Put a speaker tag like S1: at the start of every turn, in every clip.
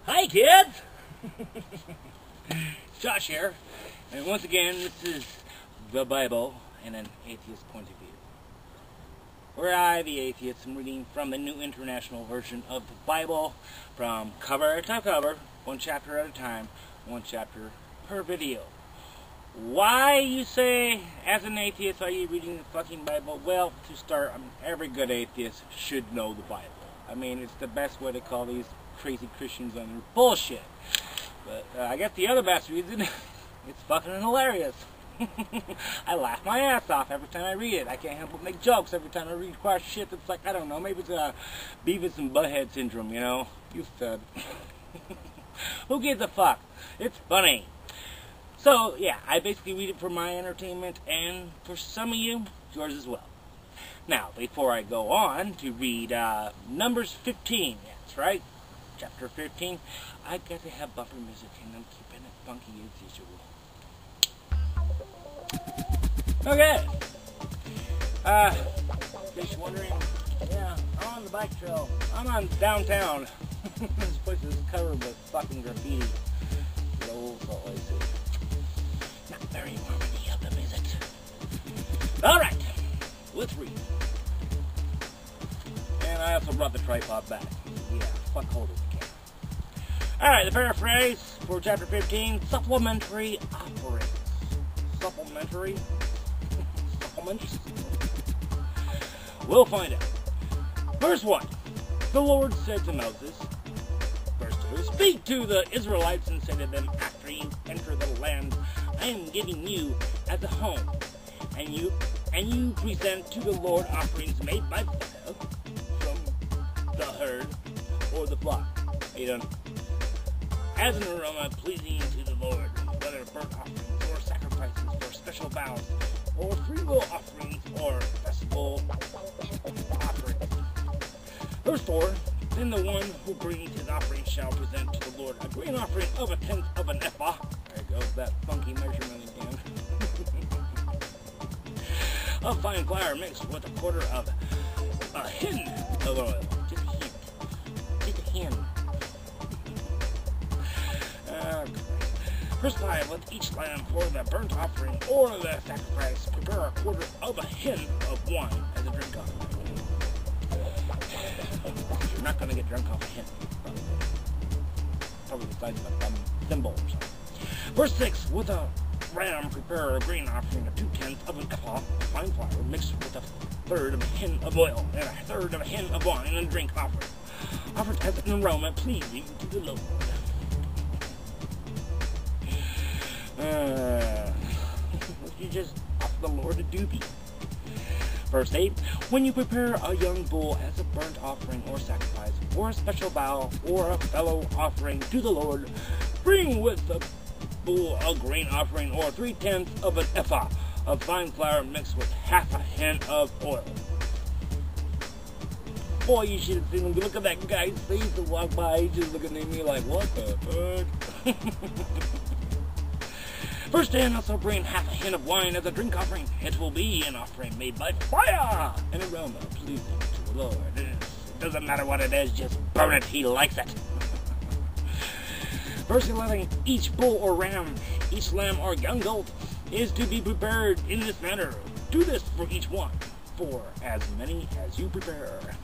S1: Hi kids! Josh here, and once again this is the Bible in an atheist point of view. Where I, the atheist, am reading from the New International Version of the Bible from cover to cover, one chapter at a time, one chapter per video. Why, you say, as an atheist, are you reading the fucking Bible? Well, to start, every good atheist should know the Bible. I mean, it's the best way to call these crazy Christians on their bullshit. But I guess the other best reason, it's fucking hilarious. I laugh my ass off every time I read it. I can't help but make jokes every time I read quite shit that's like, I don't know, maybe it's Beavis and Butthead syndrome, you know? You said. Who gives a fuck? It's funny. So, yeah, I basically read it for my entertainment, and for some of you, yours as well. Now, before I go on to read Numbers 15, that's right, chapter 15, I got to have bumper music, and I'm keeping it funky as usual. Okay. Just wondering, yeah, I'm on the bike trail. I'm on downtown. This place is covered with fucking graffiti. The old Salt Lake City. Not very harmony of the music. Alright, let's read. And I also brought the tripod back. Yeah, fuck holding the camera. Alright, the paraphrase for chapter 15, supplementary offerings. Supplementary? Supplements? We'll find out. Verse 1. The Lord said to Moses, verse 2, speak to the Israelites and say to them, after you enter the land I am giving you as a home, and you present to the Lord offerings made by fire from the herd or the flock. As an aroma pleasing to the Lord, whether burnt offerings or sacrifices or special vows, or freewill offerings or festival offerings. Verse 4, then the one who brings his offering shall present to the Lord a grain offering of a tenth of an ephah. There goes that funky measurement again. Of fine flour mixed with a quarter of a hin of oil. Just a hint. Just a hin. Verse 5, with each lamb for the burnt offering or the sacrifice, prepare a quarter of a hin of wine as a drink offering. You're not going to get drunk off a hin. Probably the size of a thimble or something. Verse 6, with a ram prepare a grain offering of 2/10 of an ephah of fine flour mixed with a third of a hin of oil and a third of a hin of wine and a drink offering. Offered as an aroma pleasing to the Lord. You just offer the Lord a doobie. Verse 8, when you prepare a young bull as a burnt offering or sacrifice, or a special vow, or a fellow offering to the Lord, bring with the bull a grain offering, or 3/10 of an ephah of fine flour mixed with half a hin of oil. Boy, you should have seen him. Look at that guy's face to walk by. He's just looking at me like, what the fuck? Verse 10, also bring half a hin of wine as a drink offering. It will be an offering made by fire, an aroma pleasing to the Lord. It doesn't matter what it is, just burn it. He likes it. Verse 11, each bull or ram, each lamb or young goat is to be prepared in this manner. Do this for each one, for as many as you prepare.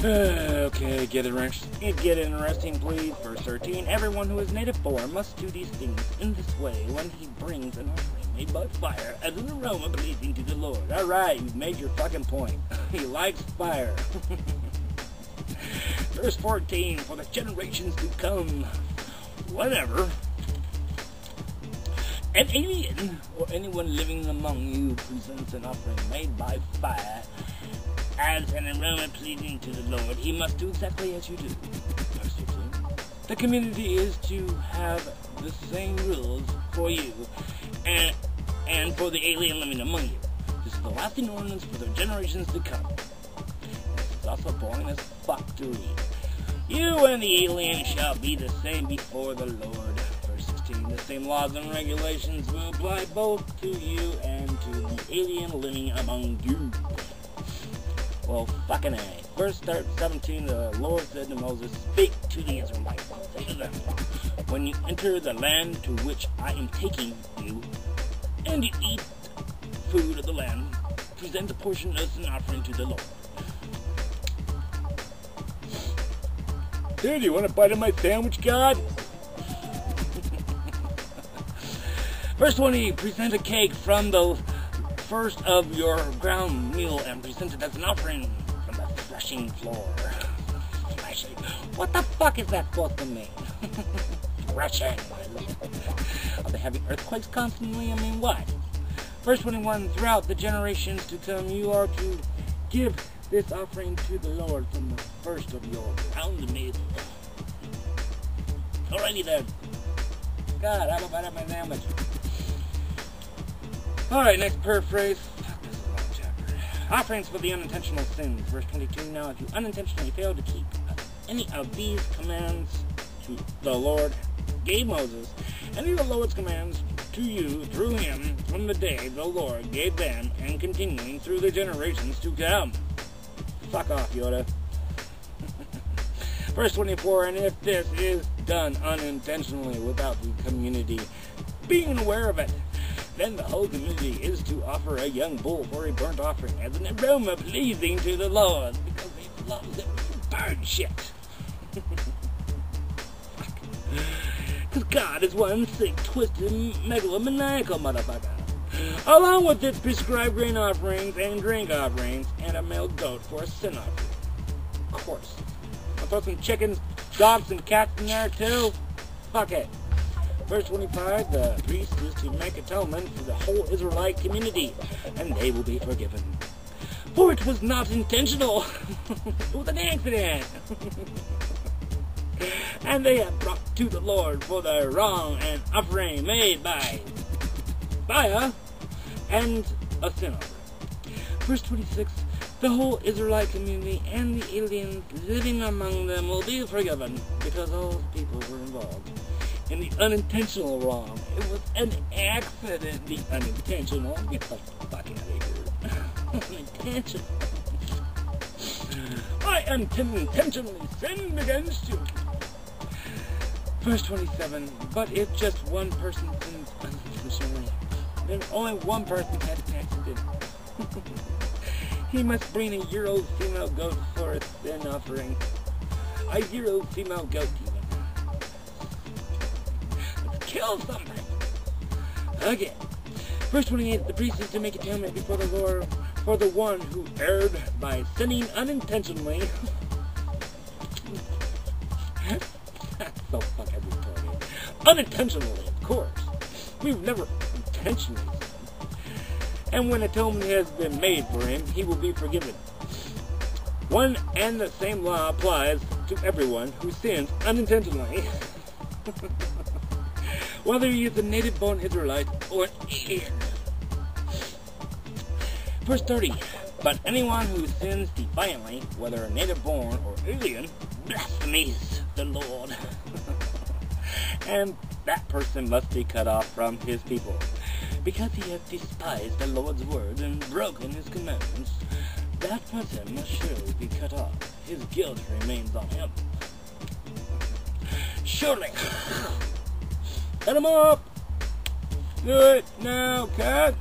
S1: Okay, get interesting, please. Verse 13, everyone who is native born must do these things in this way when he brings an offering made by fire as an aroma pleasing to the Lord. Alright, you've made your fucking point. He likes fire. Verse 14, for the generations to come, whenever an alien or anyone living among you presents an offering made by fire as an aroma pleasing to the Lord, he must do exactly as you do. Verse 15, the community is to have the same rules for you and for the alien living among you. This is the lasting ordinance for the generations to come. It's also boring as fuck to read. You and the alien shall be the same before the Lord. Verse 16, the same laws and regulations will apply both to you and to the alien living among you. Well, fucking A. Verse 17, the Lord said to Moses, "Speak to the Israelites, say to them, when you enter the land to which I am taking you, and you eat food of the land, present a portion as an offering to the Lord." Dude, you want a bite of my sandwich, God? Verse 20, present a cake from the first of your ground meal and present it as an offering from the threshing floor. Threshing. What the fuck is that supposed to mean? Threshing. Are they having earthquakes constantly? I mean, what? Verse 21, throughout the generations to come, you are to give this offering to the Lord from the first of your ground meal. Alrighty then. God, how about my sandwich? Alright, next paraphrase. Fuck, this is a long chapter. Offerings for the unintentional sins. Verse 22, now if you unintentionally fail to keep any of these commands to the Lord gave Moses, any of the Lord's commands to you through him from the day the Lord gave them and continuing through the generations to come. Fuck off, Yoda. Verse 24, and if this is done unintentionally without the community being aware of it, then the whole community is to offer a young bull for a burnt offering as an aroma pleasing to the Lord, because they love that burn shit. Because God is one sick, twisted, megalomaniacal motherfucker. Along with its prescribed grain offerings and drink offerings, and a male goat for a sin offering. Of course. I'll throw some chickens, dogs, and cats in there too. Fuck it. Verse 25, the priest is to make atonement for the whole Israelite community, and they will be forgiven. For it was not intentional. It was an accident. And they have brought to the Lord for the wrong an offering made by fire and a sin offering. Verse 26, the whole Israelite community and the aliens living among them will be forgiven, because all the people were involved in the unintentional wrong. It was an accident, the unintentional. Get the fuck out of here. Unintentional. I unintentionally sinned against you. Verse 27, but if just one person sins unintentionally, then only one person had an accident. He must bring a year-old female goat for a sin offering. A year-old female goat, even. Let's kill somebody. Again. Verse 28, the priest is to make atonement before the Lord for the one who erred by sinning unintentionally. That's so fucking retarded. Unintentionally, of course. We've never intentionally sinned. And when atonement has been made for him, he will be forgiven. One and the same law applies to everyone who sins unintentionally. Whether he is a native-born Israelite or an alien. Verse 30. But anyone who sins defiantly, whether a native-born or alien, blasphemies the Lord. And that person must be cut off from his people, because he has despised the Lord's word and broken his commandments. That person must surely be cut off. His guilt remains on him. Surely. Cut him up. Do it now, cut.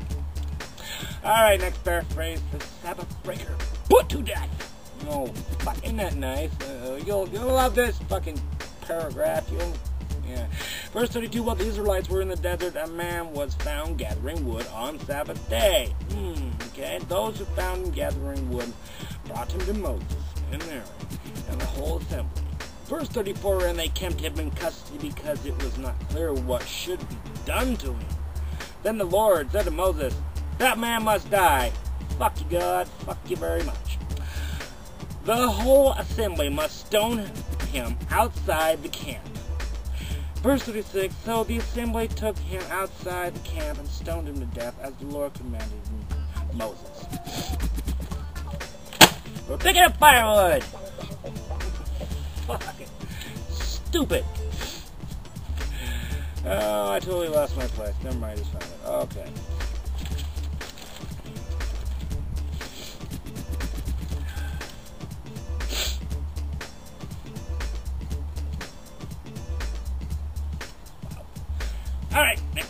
S1: Alright, next paraphrase. The Sabbath breaker put to death. Oh, fuck, isn't that nice? You'll love this fucking paragraph. Yeah. Verse 32, while the Israelites were in the desert, a man was found gathering wood on Sabbath day. Okay, those who found him gathering wood brought him to Moses and Aaron and the whole assembly. Verse 34, and they kept him in custody because it was not clear what should be done to him. Then the Lord said to Moses, that man must die. Fuck you, God. Fuck you very much. The whole assembly must stone him outside the camp. Verse 36, so the assembly took him outside the camp and stoned him to death as the Lord commanded Moses. We're picking up firewood! Fuck it. Stupid. Oh, I totally lost my place. Never mind, I just found it. Okay.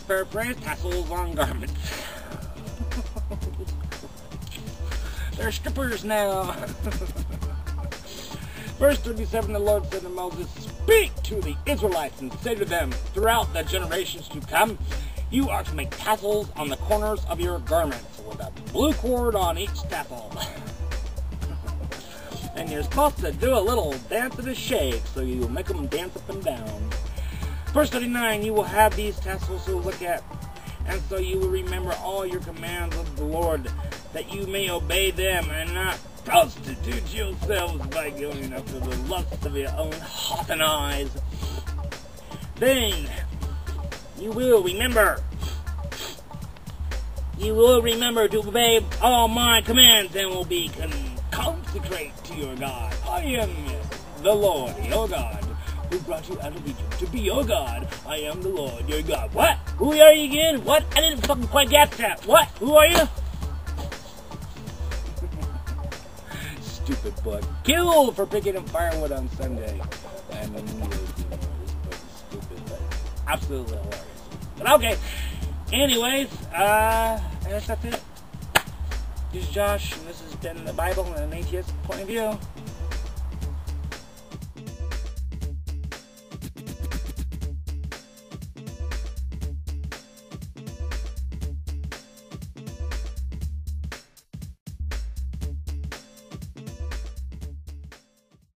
S1: paraphrase, tassels on garments. They're strippers now. Verse 37, the Lord said to Moses, "Speak to the Israelites and say to them, throughout the generations to come, you are to make tassels on the corners of your garments, with a blue cord on each tassel." And you're supposed to do a little dance of the shake, so you will make them dance up and down. Verse 39, you will have these tassels to look at, and so you will remember all your commands of the Lord, that you may obey them and not prostitute yourselves by going after the lust of your own heart and eyes. Then you will remember to obey all my commands and will be consecrate to your God. I am the Lord, your God, who brought you out of Egypt to be your God. I am the Lord, your God. What? Who are you again? What? I didn't fucking quite get that. What? Who are you? Stupid book. Killed for picking up firewood on Sunday. I mean, stupid, but absolutely hilarious. But okay. Anyways, I guess that's it. This is Josh, and this has been the Bible and an atheist point of view.